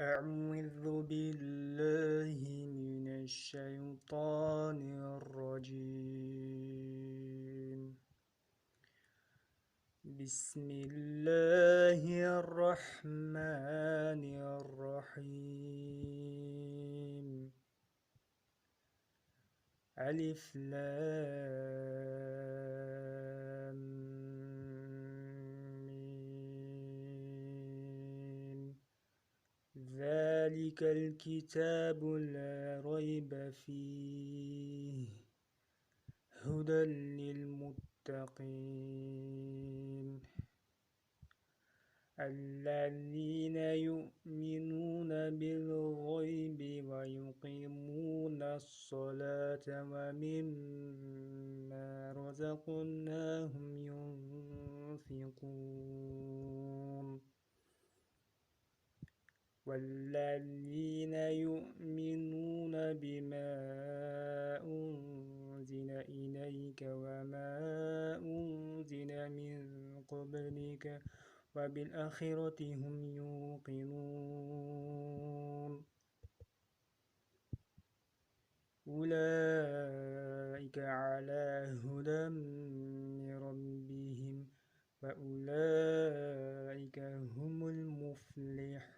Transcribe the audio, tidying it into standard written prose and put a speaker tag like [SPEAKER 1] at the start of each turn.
[SPEAKER 1] أعوذ بالله من الشيطان الرجيم. بسم الله الرحمن الرحيم. ألف لام ميم. ذلك الكتاب لا ريب فيه هدى للمتقين الذين يؤمنون بالغيب ويقيمون الصلاة ومما رزقناهم ينفقون والذين يؤمنون بما أنزل إليك وما أنزل من قبلك وبالآخرة هم يوقنون أولئك على هدى من ربهم وأولئك هم المفلحون.